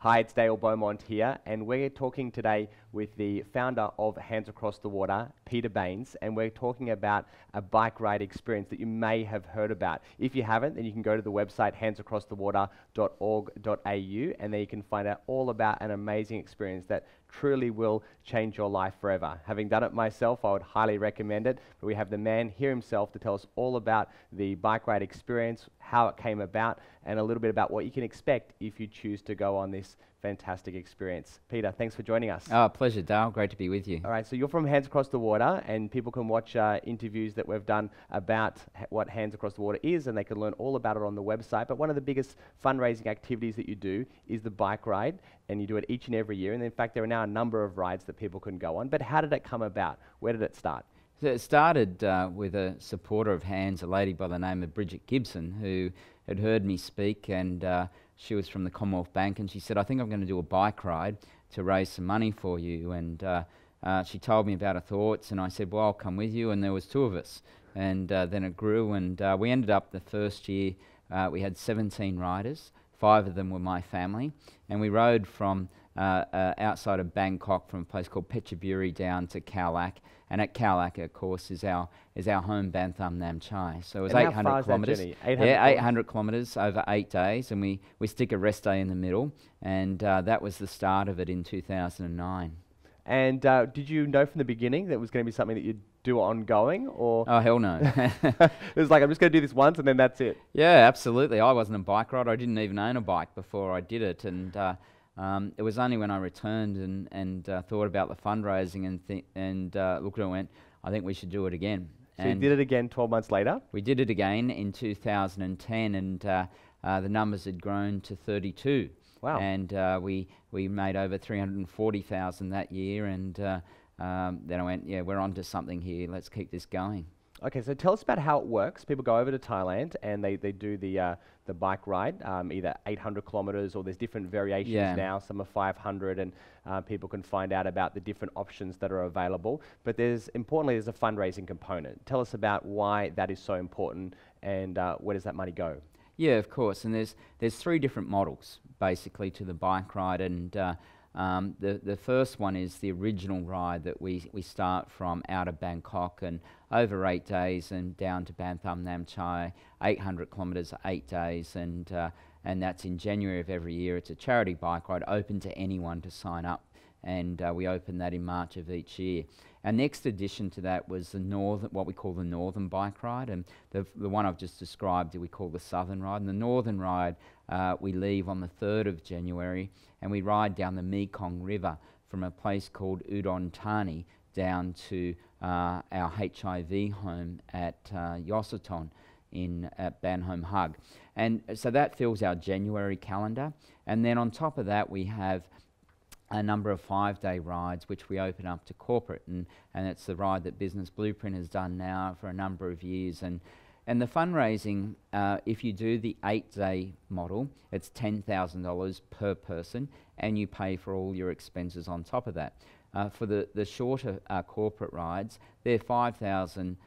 Hi, it's Dale Beaumont here, and we're talking today with the founder of Hands Across the Water, Peter Baines, and we're talking about a bike ride experience that you may have heard about. If you haven't, then you can go to the website handsacrossthewater.org.au, and there you can find out all about an amazing experience that truly will change your life forever. Having done it myself, I would highly recommend it. But we have the man here himself to tell us all about the bike ride experience, how it came about, and a little bit about what you can expect if you choose to go on this fantastic experience. Peter, thanks for joining us. Oh, pleasure, Dale. Great to be with you. All right, so you're from Hands Across the Water, and people can watch interviews that we've done about what Hands Across the Water is, and they can learn all about it on the website. But one of the biggest fundraising activities that you do is the bike ride, and you do it each and every year. And in fact, there are now a number of rides that people can go on. But how did it come about? Where did it start? So it started with a supporter of Hands, a lady by the name of Bridget Gibson, who had heard me speak, and she was from the Commonwealth Bank, and she said, I think I'm going to do a bike ride to raise some money for you. And she told me about her thoughts, and I said, well, I'll come with you, and there was two of us. And then it grew, and we ended up the first year, we had 17 riders. 5 of them were my family, and we rode from outside of Bangkok from a place called Phetchaburi down to Khao Lak, and at Khao Lak, of course, is our home Bantham Nam Chai. So it was 800 kilometres. 800 kilometres over 8 days, and we stick a rest day in the middle, and that was the start of it in 2009. And did you know from the beginning that it was going to be something that you'd do ongoing, or? Oh, hell no. It was like, I'm just going to do this once and then that's it. Yeah, absolutely. I wasn't a bike rider. I didn't even own a bike before I did it, and it was only when I returned and thought about the fundraising and looked at it and went, I think we should do it again. So you did it again 12 months later? We did it again in 2010, and the numbers had grown to 32. Wow. And we made over 340,000 that year, and then I went, yeah, we're onto something here. Let's keep this going. Okay, so tell us about how it works. People go over to Thailand and they do the bike ride, either 800 kilometres, or there's different variations now. Some are 500, and people can find out about the different options that are available. But importantly, there's a fundraising component. Tell us about why that is so important, and where does that money go? Yeah, of course. And there's 3 different models basically to the bike ride, and the first one is the original ride that we start from out of Bangkok and over 8 days and down to Bantham Nam Chai, 800 kilometres, 8 days, and that's in January of every year. It's a charity bike ride open to anyone to sign up, and we open that in March of each year. Our next addition to that was the what we call the Northern Bike Ride, and the one I've just described we call the Southern Ride. And the Northern Ride, we leave on the 3rd of January, and we ride down the Mekong River from a place called Udon Thani down to our HIV home at Yosaton at Ban Home Hug. And so that fills our January calendar. And then on top of that, we have a number of 5-day rides which we open up to corporate, and it's the ride that Business Blueprint has done now for a number of years. And the fundraising, if you do the 8-day model, it's $10,000 per person, and you pay for all your expenses on top of that. For the shorter corporate rides, they're 5,000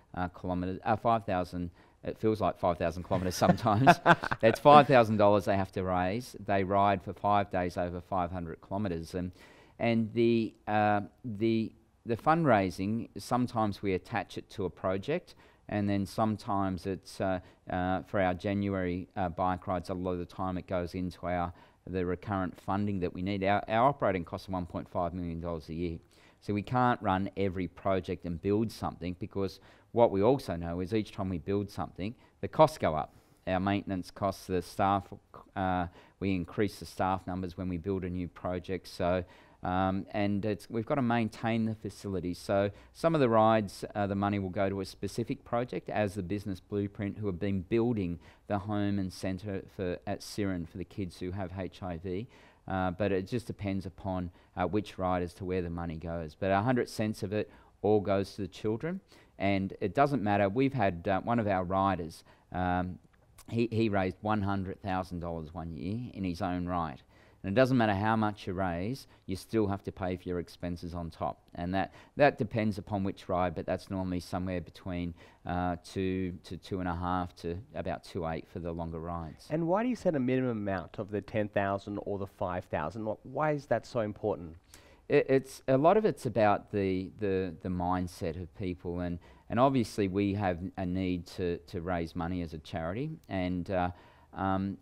kilometres, 5,000. It feels like 5,000 kilometres sometimes. That's $5,000 they have to raise. They ride for 5 days over 500 kilometres, and the fundraising, sometimes we attach it to a project, and then sometimes it's for our January bike rides. A lot of the time it goes into the recurrent funding that we need. Our operating costs are $1.5 million a year. So we can't run every project and build something, because what we also know is each time we build something, the costs go up. Our maintenance costs, the staff, we increase the staff numbers when we build a new project. So, and we've got to maintain the facility. So some of the rides, the money will go to a specific project, as the Business Blueprint, who have been building the home and centre at Siren for the kids who have HIV. But it just depends upon which ride as to where the money goes. But 100 cents of it all goes to the children, and it doesn't matter. We've had one of our riders, he raised $100,000 one year in his own right. And it doesn't matter how much you raise, you still have to pay for your expenses on top. And that depends upon which ride, but that's normally somewhere between 2 to 2.5 to about 2.8 for the longer rides. And why do you set a minimum amount of the 10,000 or the 5,000? Why is that so important? It's a lot of it's about the mindset of people, and obviously we have a need to raise money as a charity, and the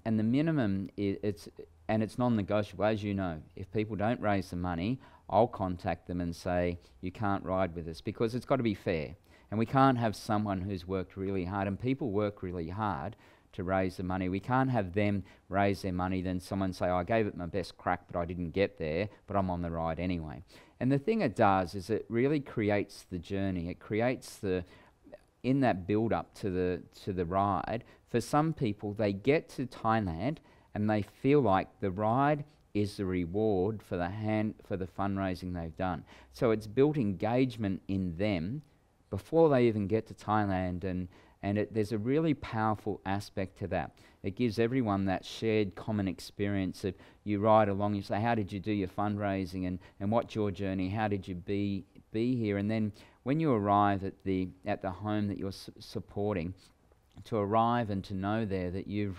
minimum it's non-negotiable. As you know, if people don't raise the money, I'll contact them and say you can't ride with us, because it's got to be fair, and we can't have someone who's worked really hard, and people work really hard to raise the money. We can't have them raise their money, then someone say, I gave it my best crack, but I didn't get there, but I'm on the ride anyway. And the thing it does is it really creates the journey. It creates in that build up to the ride, for some people, they get to Thailand and they feel like the ride is the reward for the fundraising they've done. So it's built engagement in them before they even get to Thailand, and there's a really powerful aspect to that. It gives everyone that shared common experience of you ride along, you say, how did you do your fundraising, and what's your journey, how did you be here? And then when you arrive at the home that you're supporting, to arrive and to know there that you've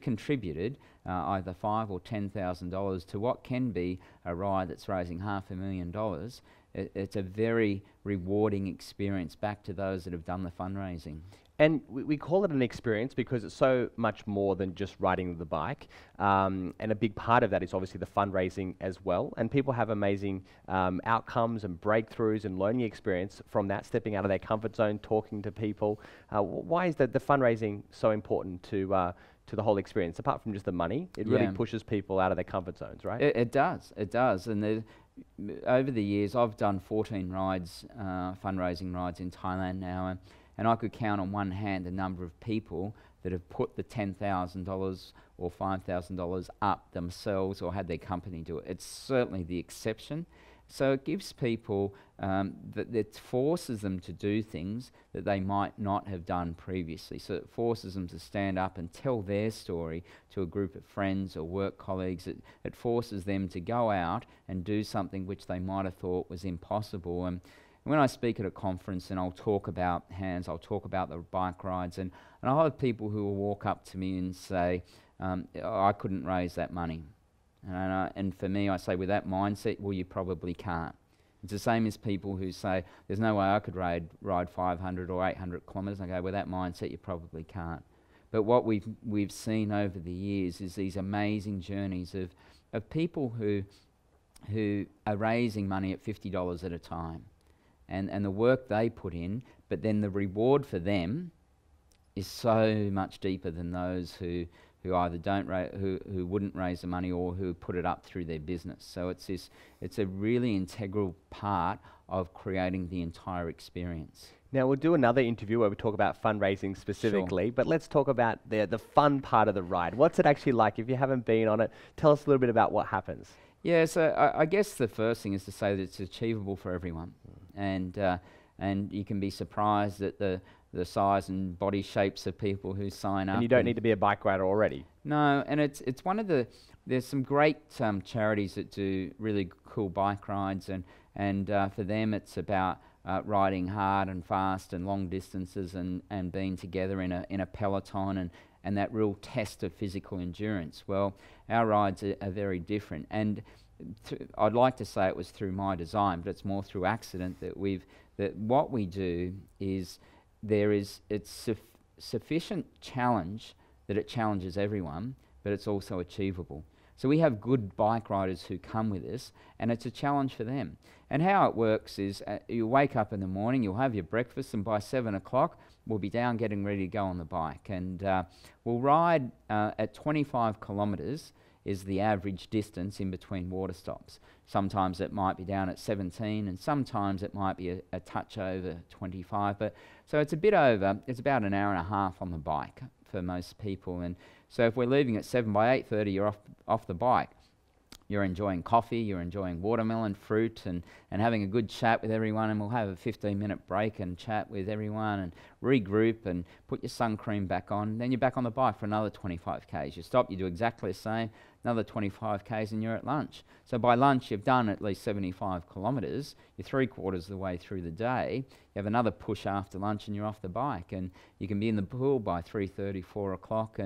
contributed either $5,000 or $10,000 to what can be a ride that's raising $500,000. It's a very rewarding experience back to those that have done the fundraising. And we call it an experience because it's so much more than just riding the bike. And a big part of that is obviously the fundraising as well. And people have amazing outcomes and breakthroughs and learning experience from that, stepping out of their comfort zone, talking to people. Why is the fundraising so important to the whole experience? Apart from just the money, it really pushes people out of their comfort zones, right? It does. And over the years, I've done 14 rides, fundraising rides in Thailand now, and I could count on one hand the number of people that have put the $10,000 or $5,000 up themselves or had their company do it. It's certainly the exception. So it gives people, it forces them to do things that they might not have done previously. So it forces them to stand up and tell their story to a group of friends or work colleagues. It forces them to go out and do something which they might have thought was impossible. And when I speak at a conference and I'll talk about hands, I'll talk about the bike rides, and I'll have people who will walk up to me and say, I couldn't raise that money. And for me, I say, with that mindset, well, you probably can't. It's the same as people who say, there's no way I could ride 500 or 800 kilometres. I go, with that mindset, you probably can't. But what we've seen over the years is these amazing journeys of people who are raising money at $50 at a time. And the work they put in, but then the reward for them is so much deeper than those who either who wouldn't raise the money or who put it up through their business. So it's a really integral part of creating the entire experience. Now we'll do another interview where we talk about fundraising specifically, but let's talk about the fun part of the ride. What's it actually like? If you haven't been on it, tell us a little bit about what happens. Yeah, so I guess the first thing is to say that it's achievable for everyone, and you can be surprised at the size and body shapes of people who sign up. And you don't need to be a bike rider already. No, and it's one of there's some great charities that do really cool bike rides, and for them it's about riding hard and fast and long distances and being together in a peloton and that real test of physical endurance. Well, our rides are very different, and I'd like to say it was through my design, but it's more through accident that what we do is it's sufficient challenge that it challenges everyone, but it's also achievable. So we have good bike riders who come with us, and it's a challenge for them. And how it works is you wake up in the morning, you'll have your breakfast, and by 7 o'clock, we'll be down getting ready to go on the bike. And we'll ride at 25 kilometres is the average distance in between water stops. Sometimes it might be down at 17, and sometimes it might be a touch over 25. But so it's it's about an hour and a half on the bike for most people. And so if we're leaving at 7, by 8:30 you're off the bike. you're enjoying coffee, you're enjoying watermelon fruit, and having a good chat with everyone, and we'll have a 15-minute break and chat with everyone and regroup and put your sun cream back on. Then you're back on the bike for another 25 k's. You stop, you do exactly the same, another 25 k's, and you're at lunch. So by lunch, you've done at least 75 kilometres. You're 3/4 of the way through the day. You have another push after lunch, and you're off the bike. And you can be in the pool by 3:30, 4 o'clock.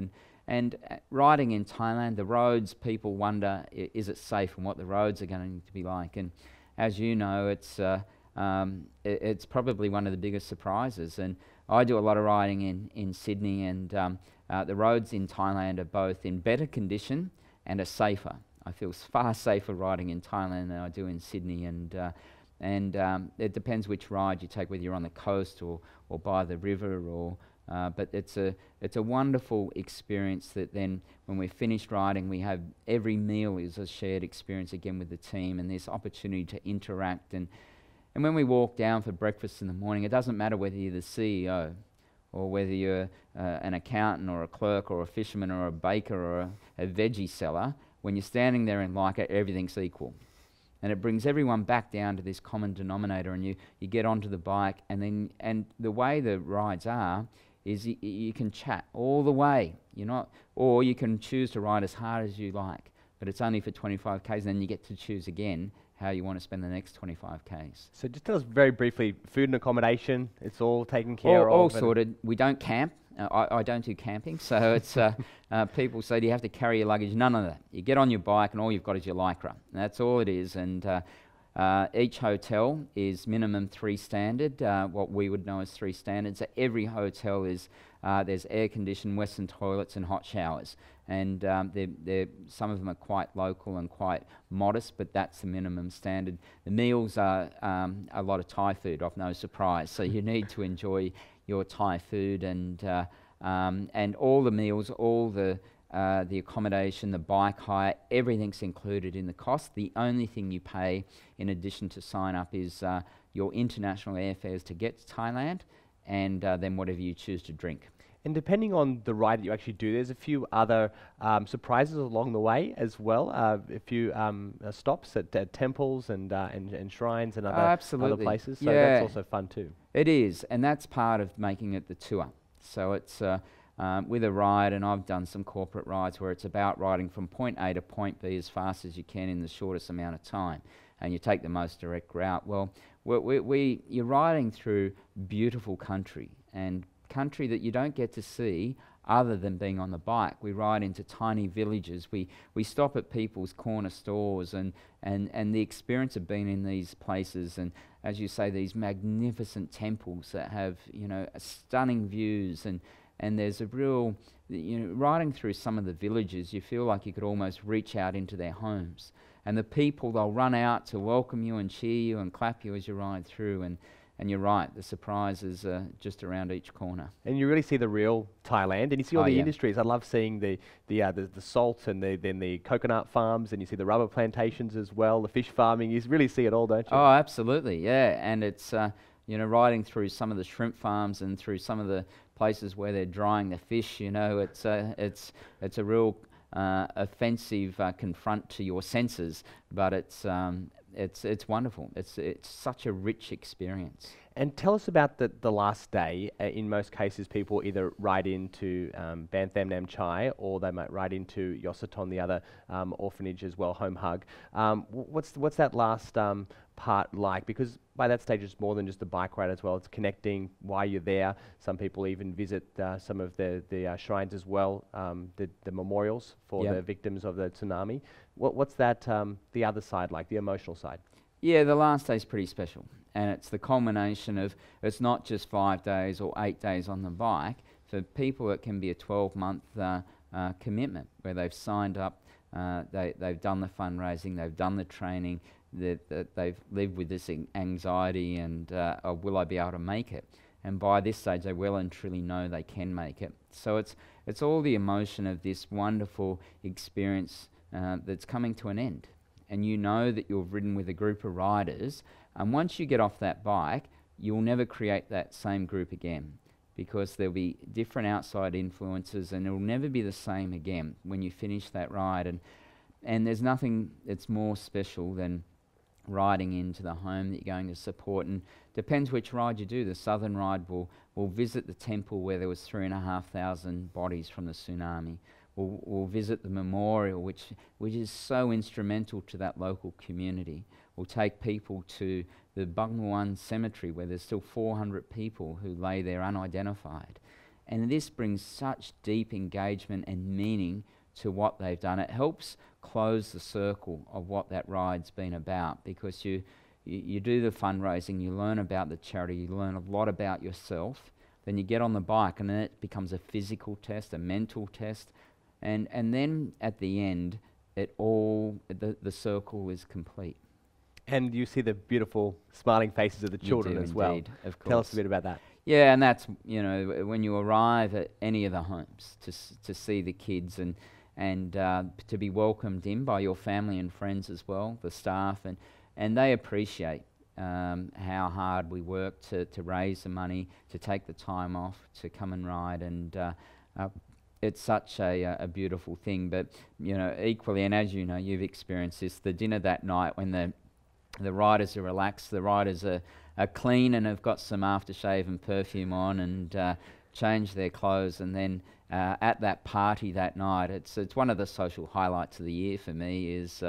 And riding in Thailand, the roads, people wonder, is it safe, and what the roads are going to be like. And as you know, it's probably one of the biggest surprises. And I do a lot of riding in Sydney, and the roads in Thailand are both in better condition and are safer. I feel far safer riding in Thailand than I do in Sydney, and it depends which ride you take, whether you're on the coast or by the river, but it's a wonderful experience that then when we're finished riding, we have every meal is a shared experience again with the team, and this opportunity to interact. And when we walk down for breakfast in the morning, it doesn't matter whether you're the CEO or whether you're an accountant or a clerk or a fisherman or a baker or a veggie seller. When you're standing there in Leica, everything's equal. And it brings everyone back down to this common denominator, and you get onto the bike, and the way the rides are is you can chat all the way. Or you can choose to ride as hard as you like, but it's only for 25 k's, and then you get to choose again how you want to spend the next 25 k's. So just tell us very briefly, food and accommodation, it's all taken care of? All sorted. We don't camp. I don't do camping, so it's people say, do you have to carry your luggage? None of that. You get on your bike, and all you've got is your Lycra. That's all it is. And each hotel is minimum 3 standard, what we would know as 3 standards. So every hotel is there's air-conditioned Western toilets and hot showers. And some of them are quite local and quite modest, but that's the minimum standard. The meals are a lot of Thai food, of no surprise. So you need to enjoy your Thai food, and all the meals, all the accommodation, the bike hire, everything's included in the cost. The only thing you pay in addition to sign up is your international airfares to get to Thailand, and then whatever you choose to drink. And depending on the ride that you actually do, there's a few other surprises along the way as well. A few stops at temples and shrines and other places. So that's also fun too. It is, and that's part of making it the tour. So it's with a ride, and I've done some corporate rides where it's about riding from point A to point B as fast as you can in the shortest amount of time, and you take the most direct route. Well, you're riding through beautiful country, and country that you don't get to see other than being on the bike. We ride into tiny villages. We stop at people's corner stores, and the experience of being in these places, and as you say, these magnificent temples that have stunning views, and there's a real riding through some of the villages, you feel like you could almost reach out into their homes, and the people, they'll run out to welcome you and cheer you and clap you as you ride through. And you're right, the surprises are just around each corner. And you really see the real Thailand, and you see all the industries. I love seeing the salt, and then the coconut farms, and you see the rubber plantations as well, the fish farming. You really see it all, don't you? Oh, absolutely, yeah. And it's riding through some of the shrimp farms and through some of the places where they're drying the fish. It's a real offensive confront to your senses, but it's wonderful. It's such a rich experience. And tell us about the last day. In most cases, people either ride into Ban Tham Nam Chai, or they might ride into Yosaton, the other orphanage as well, Home Hug. What's that last part like? Because by that stage, it's more than just a bike ride as well. It's connecting while you're there. Some people even visit some of the shrines as well, the memorials for the victims of the tsunami. What's that, the other side like, the emotional side? Yeah, the last day's pretty special. And it's the culmination of, it's not just 5 days or 8 days on the bike. For people, it can be a 12-month commitment where they've signed up, they've done the fundraising, they've done the training, that they've lived with this anxiety and will I be able to make it? And by this stage, they well and truly know they can make it. So it's all the emotion of this wonderful experience that's coming to an end. And you know that you've ridden with a group of riders, and once you get off that bike, you'll never create that same group again, because there'll be different outside influences, and it'll never be the same again when you finish that ride. And there's nothing that's more special than riding into the home that you're going to support. And depends which ride you do. The southern ride will visit the temple where there was 3,500 bodies from the tsunami. We'll visit the memorial, which is so instrumental to that local community. We'll take people to the Bungwan cemetery where there's still 400 people who lay there unidentified. And this brings such deep engagement and meaning to what they've done. It helps close the circle of what that ride's been about, because you do the fundraising, you learn about the charity, you learn a lot about yourself, then you get on the bike and then it becomes a physical test, a mental test, and then at the end, the circle is complete. And you see the beautiful smiling faces of the children as well. Of course. Tell us a bit about that. Yeah, and that's, when you arrive at any of the homes to see the kids and to be welcomed in by your family and friends as well, the staff, and they appreciate how hard we work to raise the money, to take the time off, to come and ride, and it's such a beautiful thing. But equally, and as you know, you've experienced this, the dinner that night when the riders are relaxed, the riders are clean and have got some aftershave and perfume on and change their clothes, and then at that party that night, it's one of the social highlights of the year for me, is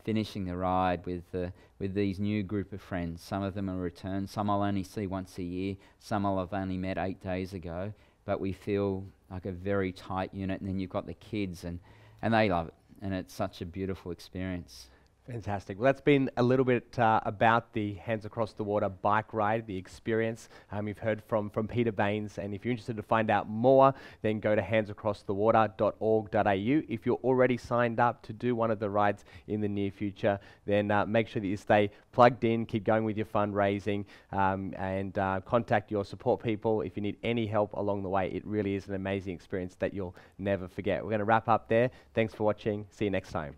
finishing the ride with these new group of friends. Some of them are returned, some I'll only see once a year, some I'll have only met 8 days ago, but we feel like a very tight unit. And then you've got the kids, and they love it, and it's such a beautiful experience. Fantastic. Well, that's been a little bit about the Hands Across the Water bike ride, the experience. You've heard from Peter Baines, and if you're interested to find out more, then go to handsacrossthewater.org.au. If you're already signed up to do one of the rides in the near future, then make sure that you stay plugged in, keep going with your fundraising, and contact your support people if you need any help along the way. It really is an amazing experience that you'll never forget. We're going to wrap up there. Thanks for watching. See you next time.